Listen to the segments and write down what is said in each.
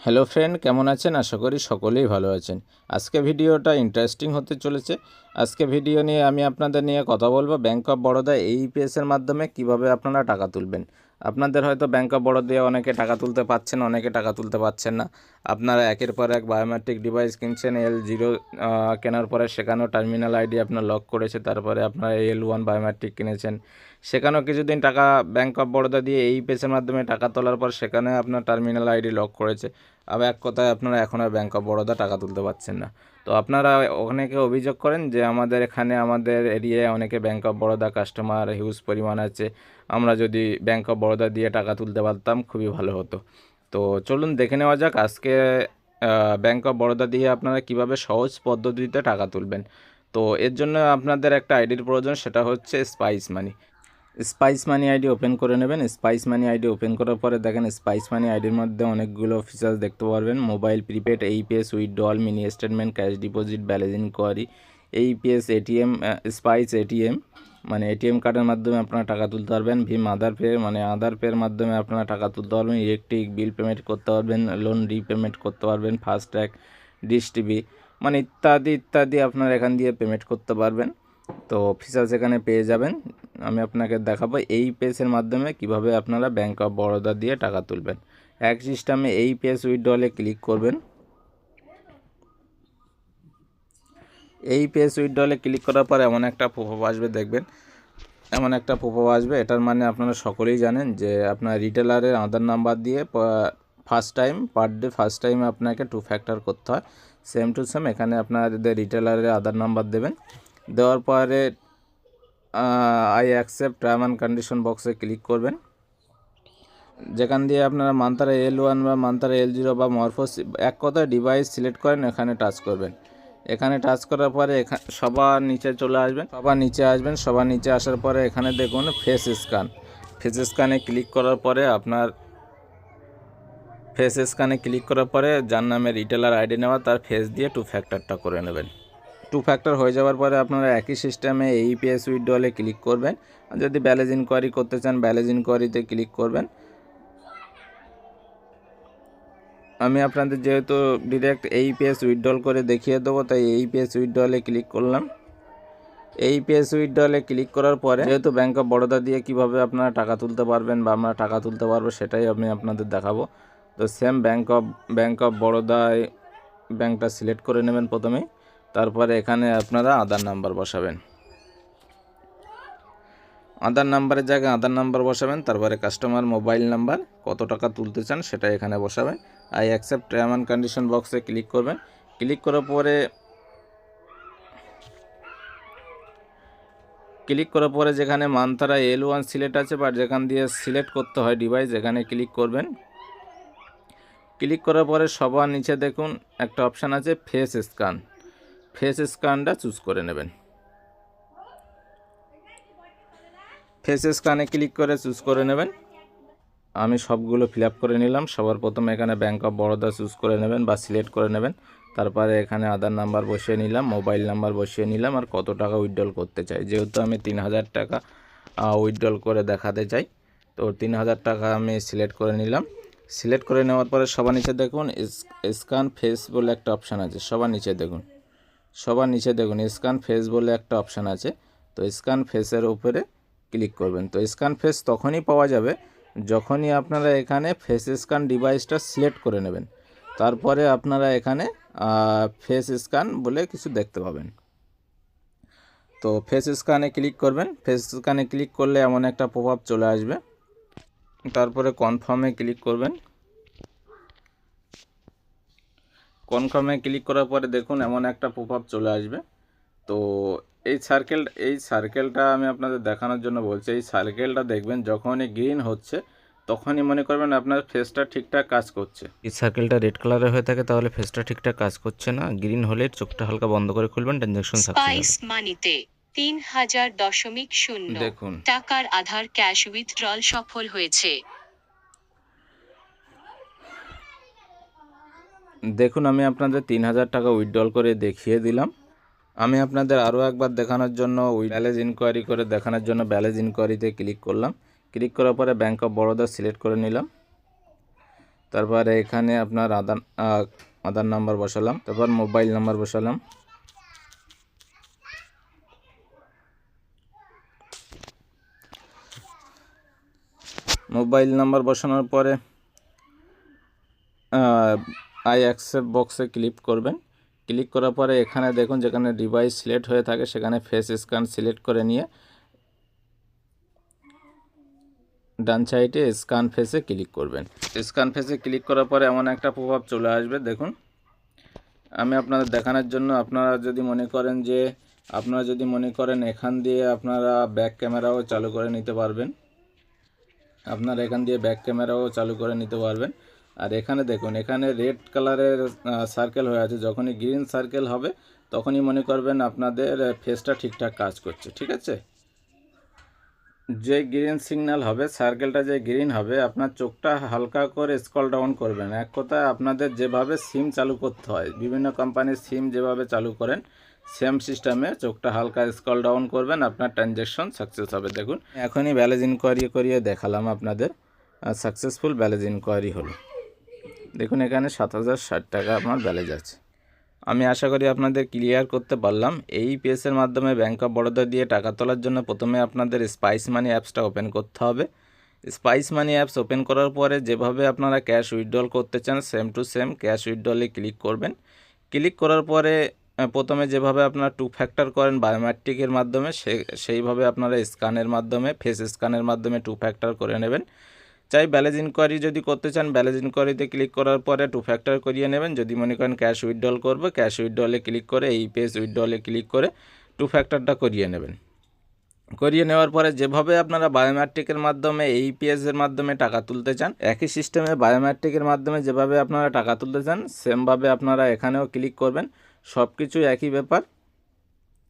Hello friend, কেমন আছেন? আশা করি সকলেই ভালো আছেন। আজকে ভিডিওটা ইন্টারেস্টিং হতে চলেছে। আজকে ভিডিও নিয়ে আমি আপনাদের নিয়ে কথা বলবো ব্যাঙ্ক অফ বরোদা এইপিএসের মাধ্যমে কিভাবে আপনারা টাকা তুলবেন। আপনাদের হয়তো ব্যাঙ্ক অফ বরোদায় অনেকে টাকা তুলতে পারছেন, অনেকে টাকা তুলতে পারছেন না। আপনারা একের পর এক বায়োমেট্রিক ডিভাইস কিনছেন। L0 কেনার পরে সেখানেও টার্মিনাল আইডি আপনার লক করেছে, তারপরে আপনারা L1 বায়োমেট্রিক কিনেছেন, সেখানেও কিছুদিন টাকা ব্যাঙ্ক অফ বরোদা দিয়ে এইপিএসের মাধ্যমে টাকা তোলার পর সেখানে আপনার টার্মিনাল আইডি লক করেছে। আবার এক কথায় আপনারা এখন আর ব্যাঙ্ক অফ বরোদা টাকা তুলতে পারছেন না। তো আপনারা অনেকে অভিযোগ করেন যে আমাদের এখানে আমাদের এরিয়ায় অনেকে bank of Baroda customer huge পরিমাণ আছে, আমরা যদি ব্যাঙ্ক অফ বরোদা দিয়ে টাকা তুলতে পারতাম খুবই ভালো হতো। তো চলুন দেখে নেওয়া যাক আজকে ব্যাঙ্ক অফ বরোদা দিয়ে আপনারা কিভাবে সহজ পদ্ধতিতে টাকা তুলবেন। তো এর জন্য আপনাদের একটা আইডির প্রয়োজন, সেটা হচ্ছে স্পাইস মানি। স্পাইস মানি আইডি ওপেন করে নেবেন। স্পাইস মানি আইডি ওপেন করার পরে দেখেন স্পাইস মানি আইডির মধ্যে অনেকগুলো ফিচার্স দেখতে পারবেন। Mobile, prepaid, AEPS, withdrawal, mini statement, cash deposit, balance inquiry, AEPS, ATM, spice ATM মানে এটিএম কার্ডের মাধ্যমে আপনারা টাকা তুলতে পারবেন। ভীম আধার পে মানে আধার পের মাধ্যমে আপনারা টাকা তুলতে পারবেন। ইলেকট্রিক বিল পেমেন্ট করতে পারবেন, লোন রিপেমেন্ট করতে পারবেন, ফাস্ট্যাগ, ডিশ টিভি মানে ইত্যাদি ইত্যাদি আপনারা এখান দিয়ে পেমেন্ট করতে পারবেন। তো ফিচার্স এখানে পেয়ে যাবেন। আমি আপনাকে দেখাবো এই পেজের মাধ্যমে কিভাবে আপনারা ব্যাঙ্ক অফ বরোদা দিয়ে টাকা তুলবেন। এক সিস্টেমে এই পেজ উইথড্রলে ক্লিক করবেন। এই পেজ উইথড্রলে ক্লিক করার পর এমন একটা পপআপ আসবে, দেখবেন এমন একটা পপআপ আসবে। এটার মানে আপনারা সকলেই জানেন যে আপনার রিটেলারের আধার নাম্বার দিয়ে first time per day first টাইমে আপনাকে 2 ফ্যাক্টর করতে হয়। সেম টু সেম এখানে আপনাদের রিটেলারের আধার নাম্বার দেবেন। দেওয়ার পরে I accept term and condition বক্সে ক্লিক করবেন। যেখান দিয়ে আপনারা মান্তারা L1 বা মান্তারা L0 বা মরফোস এক কথায় ডিভাইস সিলেক্ট করেন, এখানে টাচ করবেন। এখানে টাচ করার পরে সবার নিচে চলে আসবেন। সবার নিচে আসার পরে এখানে দেখুন ফেস স্ক্যান। ফেস স্ক্যানে ক্লিক করার পরে যার নামে রিটেলার আইডি নেওয়া তার ফেস দিয়ে 2 ফ্যাক্টরটা করে নেবেন। 2 ফ্যাক্টর হয়ে যাওয়ার পরে আপনারা একই সিস্টেমে এইপিএস উইথড্রলে ক্লিক করবেন। আর যদি ব্যালেন্স ইনকোয়ারি করতে চান ব্যালেন্স ইনকোয়ারিতে ক্লিক করবেন। আমি আপনাদের যেহেতু ডিরেক্ট এইপিএস উইথড্রল করে দেখিয়ে দেবো, তাই এইপিএস উইথড্রলে ক্লিক করলাম। এইপিএস উইথড্রলে ক্লিক করার পরে যেহেতু ব্যাঙ্ক অফ বরোদা দিয়ে কিভাবে আপনারা টাকা তুলতে পারবেন বা আমরা টাকা তুলতে পারবো সেটাই আমি আপনাদের দেখাবো। তো সেম ব্যাঙ্ক অফ বরোদায় ব্যাঙ্কটা সিলেক্ট করে নেবেন প্রথমেই। তারপরে এখানে আপনারা আধার নাম্বার বসাবেন। আধার নাম্বারের জায়গায় আধার নাম্বার বসাবেন। তারপরে কাস্টমার মোবাইল নাম্বার, কত টাকা তুলতে চান সেটা এখানে বসাবেন। I accept term and condition বক্সে ক্লিক করবেন। ক্লিক করার পরে যেখানে মান্তারা L1 সিলেক্ট আছে বা যেখান দিয়ে সিলেক্ট করতে হয় ডিভাইস, এখানে ক্লিক করবেন। ক্লিক করার পরে সবার নিচে দেখুন একটা অপশান আছে ফেস স্ক্যান। ফেস স্ক্যানটা চুজ করে নেবেন। ফেস স্ক্যানে ক্লিক করে চুজ করে নেবেন। আমি সবগুলো ফিল আপ করে নিলাম। সবার প্রথমে এখানে ব্যাঙ্ক অফ বরোদা চুজ করে নেবেন বা সিলেক্ট করে নেবেন। তারপরে এখানে আধার নাম্বার বসিয়ে নিলাম, মোবাইল নাম্বার বসিয়ে নিলাম, আর কত টাকা উইথড্রল করতে চাই। যেহেতু আমি 3000 টাকা উইথড্রল করে দেখাতে চাই, তো 3000 টাকা আমি সিলেক্ট করে নিলাম। সিলেক্ট করে নেওয়ার পরে সবার নিচে দেখুন স্ক্যান ফেস বলে একটা অপশান আছে। সবার নিচে দেখুন স্ক্যান ফেস বলে একটা অপশান আছে। তো স্ক্যান ফেসের উপরে ক্লিক করবেন। তো স্ক্যান ফেস তখনই পাওয়া যাবে যখনই আপনারা এখানে ফেস স্ক্যান ডিভাইসটা সিলেক্ট করে নেবেন। তারপরে আপনারা এখানে ফেস স্ক্যান বলে কিছু দেখতে পাবেন। তো ফেস স্ক্যানে ক্লিক করবেন। ফেস স্ক্যানে ক্লিক করলে এমন একটা পপআপ চলে আসবে। তারপরে কনফার্মে ক্লিক করবেন। কনফার্মে ক্লিক করার পরে দেখুন এমন একটা পপআপ চলে আসবে। তো এই সার্কেলটা আমি আপনাদের দেখানোর জন্য বলছি। এই সার্কেলটা দেখবেন যখনই গ্রিন হচ্ছে তখনই মনে করবেন আপনার ফেসটা ঠিকঠাক কাজ করছে। এই সার্কেলটা রেড কালারের হয়ে থাকে তাহলে ফেসটা ঠিকঠাক কাজ করছে না। গ্রিন হলে চোখটা হালকা বন্ধ করে খুলবেন, ট্রানজ্যাকশন স্পাইস মানিতে 3000.0 দেখুন টাকার আধার ক্যাশ উইথড্রল সফল হয়েছে। দেখুন আমি আপনাদের 3000 টাকা উইথড্রল করে দেখিয়ে দিলাম। আমি আপনাদের আরও একবার দেখানোর জন্য ব্যালেন্স ইনকোয়ারি করে দেখানোর জন্য ব্যালেন্স ইনকোয়ারিতে ক্লিক করলাম। ক্লিক করার পরে ব্যাঙ্ক অফ বরোদা সিলেক্ট করে নিলাম। তো তারপরে এখানে আপনার আধার নাম্বার বসালাম, তারপর মোবাইল নাম্বার বসালাম। মোবাইল নাম্বার বসানোর পরে আই অ্যাকসেপ্ট বক্সে ক্লিক করবেন। ক্লিক করার পরে এখানে দেখুন যেখানে ডিভাইস সিলেক্ট হয়ে থাকে সেখানে ফেস স্ক্যান সিলেক্ট করে নিয়ে ডান সাইডে স্ক্যান ফেসে ক্লিক করবেন। স্ক্যান ফেসে ক্লিক করার পরে এমন একটা পপআপ চলে আসবে। দেখুন আমি আপনাদের দেখানোর জন্য, আপনারা যদি মনে করেন এখান দিয়ে আপনারা ব্যাক ক্যামেরাও চালু করে নিতে পারবেন। আর এখানে দেখুন, এখানে রেড কালারের সার্কেল হয়ে আছে। যখনই গ্রিন সার্কেল হবে তখনই মনে করবেন আপনাদের ফেসটা ঠিকঠাক কাজ করছে। ঠিক আছে, যে গ্রিন সিগন্যাল হবে, সার্কেলটা যে গ্রিন হবে, আপনার চোখটা হালকা করে স্ক্রল ডাউন করবেন। এক কথায় আপনাদের যেভাবে সিম চালু করতে হয়, বিভিন্ন কোম্পানির সিম যেভাবে চালু করেন সেম সিস্টেমে চোখটা হালকা স্ক্রল ডাউন করবেন, আপনার ট্রানজ্যাকশন সাকসেস হবে। দেখুন এখনই ব্যালেন্স ইনকোয়ারি করিয়ে দেখালাম আপনাদের, সাকসেসফুল ব্যালেন্স ইনকোয়ারি হলো। দেখুন এখানে 7060 টাকা আপনার ব্যালেন্স আছে। আমি আশা করি আপনাদের ক্লিয়ার করতে পারলাম। এই পেজের মাধ্যমে ব্যাংক অফ বরোদা দিয়ে টাকা তোলার জন্য প্রথমে আপনাদের স্পাইস মানি অ্যাপসটা ওপেন করতে হবে। স্পাইস মানি অ্যাপস ওপেন করার পরে যেভাবে আপনারা ক্যাশ উইথড্রল করতে চান সেম টু সেম ক্যাশ উইথড্রলে ক্লিক করবেন। ক্লিক করার পরে প্রথমে যেভাবে আপনারা 2 ফ্যাক্টর করেন বায়োমেট্রিকের মাধ্যমে, সেইভাবে আপনারা স্ক্যানের মাধ্যমে, ফেস স্ক্যানের মাধ্যমে 2 ফ্যাক্টর করে নেবেন। চাই ব্যালেন্স ইনকোয়ারি যদি করতে চান ব্যালেন্স ইনকোয়ারিতে ক্লিক করার পরে 2 ফ্যাক্টর করিয়ে নেবেন। যদি মনে করেন ক্যাশ উইথড্রল করবো, ক্যাশ উইথড্রলে ক্লিক করে এই পেজ উইথড্রলে ক্লিক করে 2 ফ্যাক্টরটা করিয়ে নেবেন। করিয়ে নেওয়ার পরে যেভাবে আপনারা বায়োমেট্রিকের মাধ্যমে এই পেজের মাধ্যমে টাকা তুলতে চান, একই সিস্টেমে বায়োমেট্রিকের মাধ্যমে যেভাবে আপনারা টাকা তুলতে চান সেমভাবে আপনারা এখানেও ক্লিক করবেন। সব কিছু একই ব্যাপার।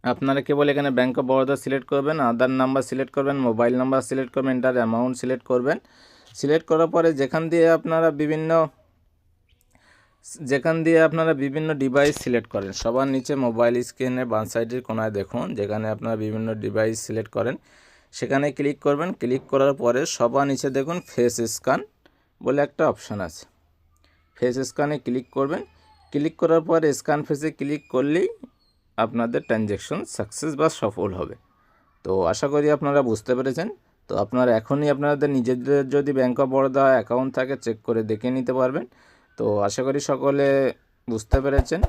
আপনারা কেবল এখানে ব্যাংক অফ বরোদা সিলেক্ট করবেন, আধার নাম্বার সিলেক্ট করবেন, মোবাইল নাম্বার সিলেক্ট করবেন, এন্টার অ্যামাউন্ট সিলেক্ট করবেন। সিলেক্ট করার পরে যেখান দিয়ে আপনারা বিভিন্ন ডিভাইস সিলেক্ট করেন, সবার নিচে মোবাইল স্ক্রিনে বাম সাইডের কোনায় দেখুন যেখানে আপনারা বিভিন্ন ডিভাইস সিলেক্ট করেন সেখানে ক্লিক করবেন। ক্লিক করার পরে সবার নিচে দেখুন ফেস স্ক্যান বলে একটা অপশান আছে, ফেস স্ক্যানে ক্লিক করবেন। ক্লিক করার পরে স্ক্যান ফেসে ক্লিক করলেই আপনাদের ট্রানজ্যাকশন সাকসেস বা সফল হবে। তো আশা করি আপনারা বুঝতে পেরেছেন। তো আপনারা এখনই আপনাদের নিজেদের যদি ব্যাংক অফ বরোদা অ্যাকাউন্ট থাকে চেক করে দেখে নিতে পারবেন। তো আশা করি সকলে বুঝতে পেরেছেন।